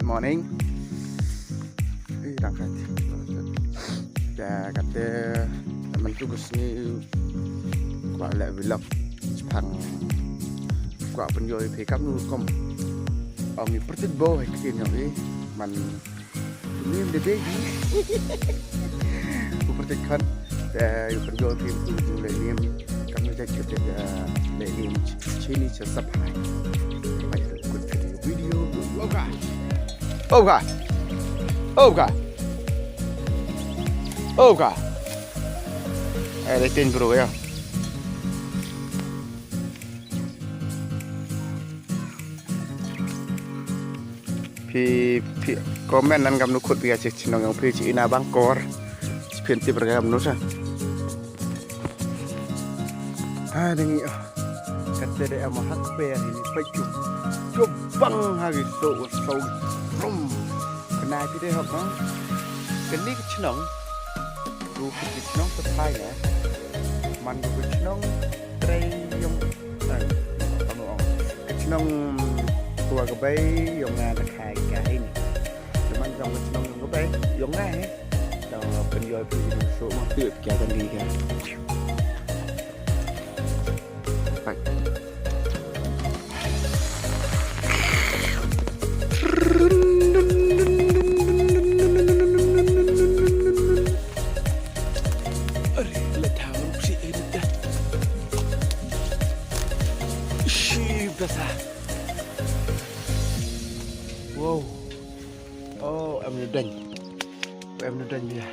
morning. Berangkat. Dan kata teman tugas ni kuat lek vlog Jepang. Kuat pynjuh pe kam nu kom. Ông ni Pyrtuid boy kia nhau ni man ni the baby. Pyrtuid Khon. Yu pynjuh pe tu le niam kam nu jadi kita le niam chini cha sapai. Mai good video. Oga. Đây tên bro ya. Pi komen nan gam nukut biasa cina yang pi cina bangkor. Pinti bergam nusa. Dengi kata dia amat hak per ini paju. Jobang hari so rum. Kena dia hok ha. Kini cenong. Du cenong sepai ya. Man du cenong tray yang cenong tua kebai yang ada kai kai ni. Cuman dong cenong kebai yang ngai. Dong pynjuh pe so mak tiup kia tadi kan. Wow. Oh, em nu đành ya.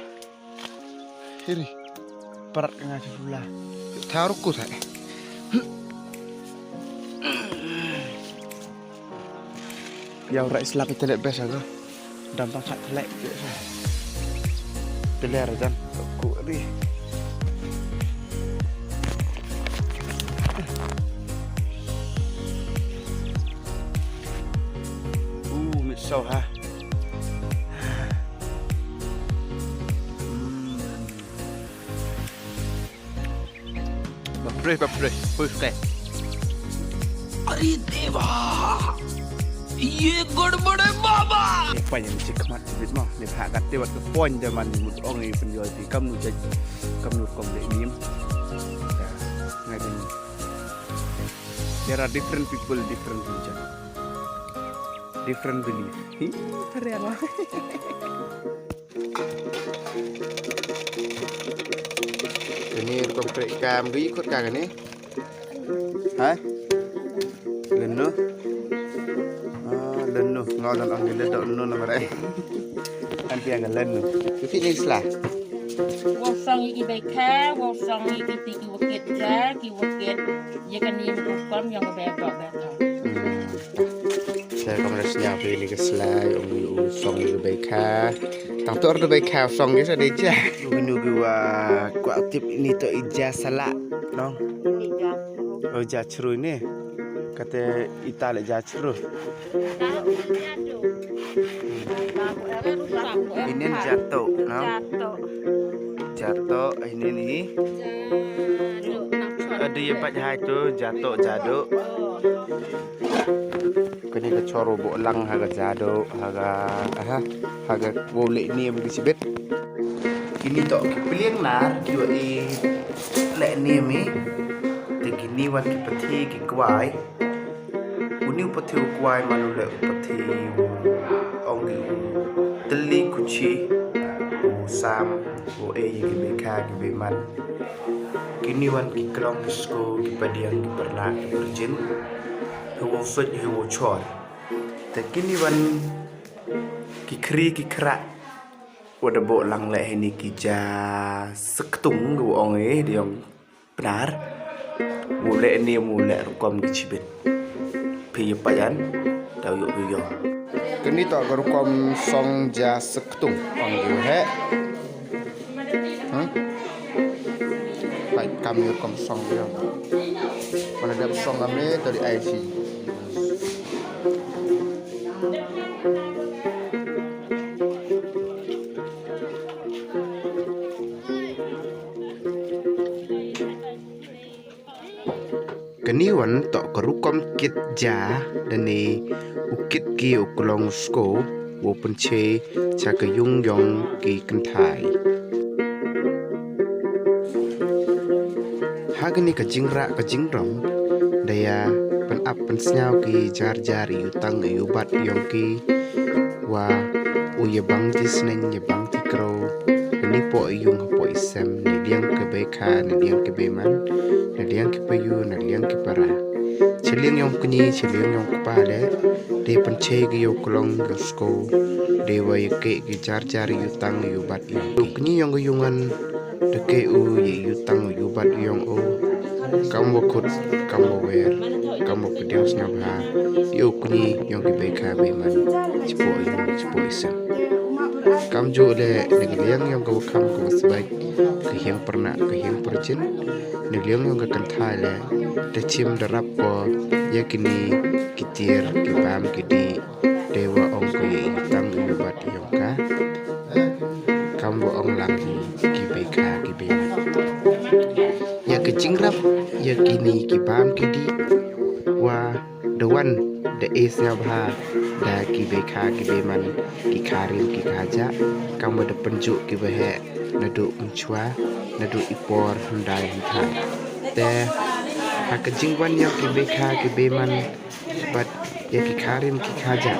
Hiri. Parat ka nga sula. Taruh ko sa. Yang rais lap itu lek best aku. Dampang kat lek je. Teler jan. Ku ni. So ha. Bapak, push Ari Deva. Ye gudbad hai baba. Apa yang cik mat bit mah. Ni phak kat tewat ke point dia man mut ong ni pynjuh pe kam nu kom le niam. Ngai den. There are different people, different religion. Different belief. Keren lah. Ini konkret kam di ikut kagak nih? Hah? Lenu? Lenu. Ngon orang gila dok lenu nama dia. Nanti agak lenu. Tapi ni salah. Wasang iki beka, wasang iki tiki wakit ja, ki wakit. Ya kan ni bukan yang bebek. Saya komunisnya pilih ke selai, onggu song itu baikah. Tangtur itu baikah song dia sudah ijah. Nunggu kuat tip ini tu ijah salah, dong. Oh ijah ceru ini, kata Italia ijah ceru. Ini jatuh, dong. Jatuh ini ni. Ada yang baca hai tu jatuh jaduk. Kini ke coro bolang haga jado haga boleh niam di sibet. Kini tok kipiliang nar kiwa i lek niam ni. Tegini wan kipati kikwai. Uni upati ukwai manu lek upati ongi teli kuci sam kibeka kibeman. Kini wan kiklong kisko kipadiang kipernak kiperjin. Hewo fit hewo chor. Tekini wan kikri kikrak. Wada bo lang le ini kija sektung go onge diong benar. Mule ni mule rukom kicibet. Pi payan tau yo. Kini tak rukom song ja sektung onge he. Baik kami rukom song dia. Mana ada song kami dari IC. Keniwan tok kerukom kit ja dani ukit ki uklong sko wo penche cha ke yung yong ki kentai hagani ka jingra ka jingrong daya pen ap pen snyau ki jar jar yu tang yu bat yong ki wa uye bang disnen ye bang tikro ni po yung po isem ni liang ke beka ni liang ke beman ni liang ke payu ni liang ke para chiliang yong kni chiliang yong kpale de penche gi yo klong sko de wa ye ke gi jar jar yu tang yu bat yong kni yong yungan de ke u ye yu tang yu bat yong o kam wo khut kam wo wer kam wo pediang snyap ha yo kni yong ke beka beman chpo isem kam jo le liang yong ko kam ko sebaik ke hiang pernah ke hiang perjin liang yong ke kentai le de chim darap ko yakini kitir kibam kidi dewa ong ko ye tang yu bat yong ka kam wo ong lang ki beka ki be ya ke jingrap yakini kibam kidi wa the one the is ha da ki beka ki be man ki karim ki kaja kam de penjuk ki behe nadu unchwa nadu ipor hundai huntai te ha ke jingwan ya ki beka ki be man but ya ki karim ki kaja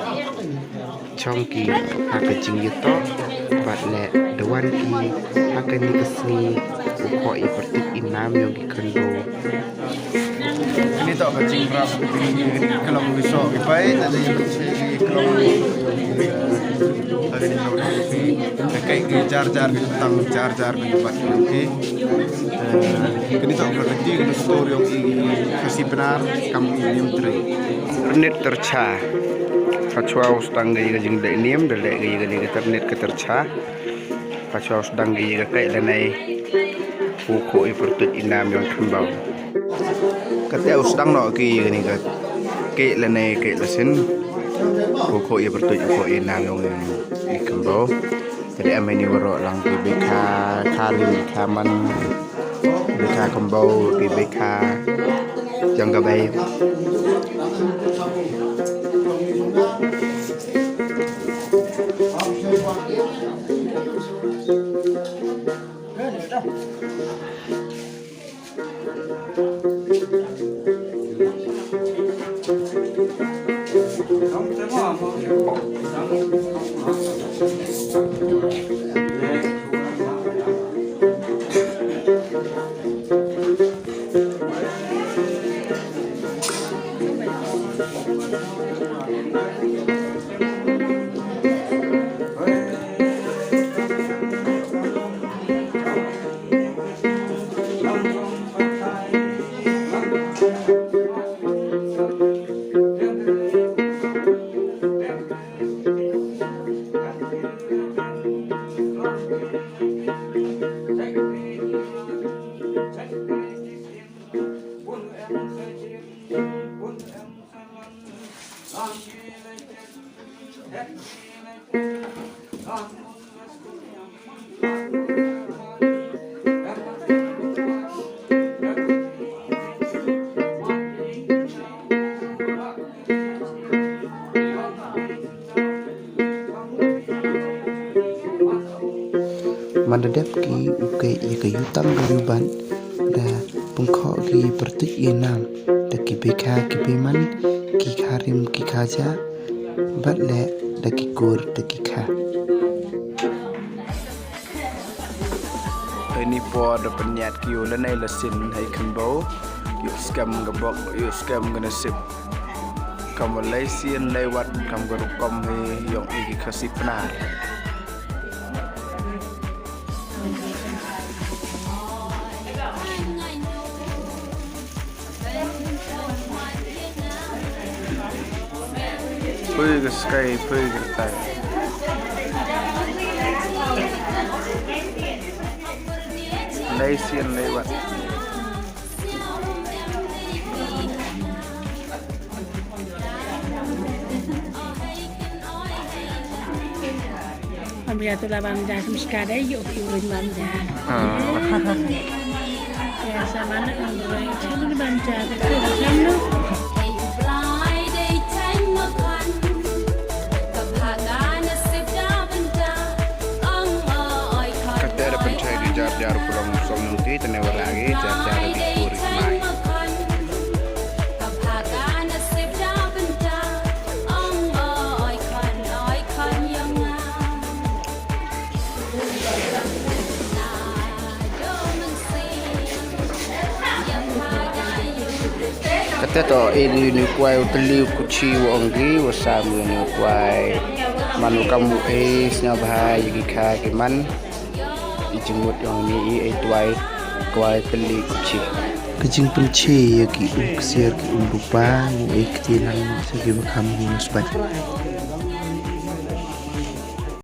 chong ki ha ke jing yuto but le the one ki ha ke ni kesni ko i pertik inam yang ki kendo ini tak kacing rap kalau besok ipai ada yang kalau ada yang nak kayak jar-jar tentang jar-jar buat okey kini tak berarti kena story yang kasih benar kamu niam teri internet tercha pachwa ustang ga yiga jing de niam de le ga yiga internet ke tercha pachwa ustang ga yiga kai lanai ko i Pyrtuid inam yang kembau kata ustang no ki yiga ni ke lanai ke lasin ko i Pyrtuid ko inam yang i kembau jadi ameni waro lang ki beka karim kaman beka kembau ki beka yang gabai mandadep ki uke ke yutang gayuban da pungkho ki Pyrtuid inam da ki beka ki beman ki karim ki kaja batle da ki kur da ki kha ini po ada peniat ki Lanei lesin hai kembau yuk scam gabok yuk scam gana sip kam Malaysian lewat kam garukom he yong iki kasih penar Pui ke sky, pui ke tai. Malaysian lewat. Bây giờ tôi là bạn già trong Shad đấy, dụ kiểu mình bạn già. Ya, sama anak yang berani, saya ini bạn già, tapi ada kan lu. tenaga lagi jar-jar di puri mai. Kata to ini ni kuai uteli kuci wonggi wasamu ni kuai manu kamu nya bahai gika kiman dijemut yang ni tuai kuai teli kuci kecing penci ya ki uksir ki umrupa mu iktilan segi makam hunus bat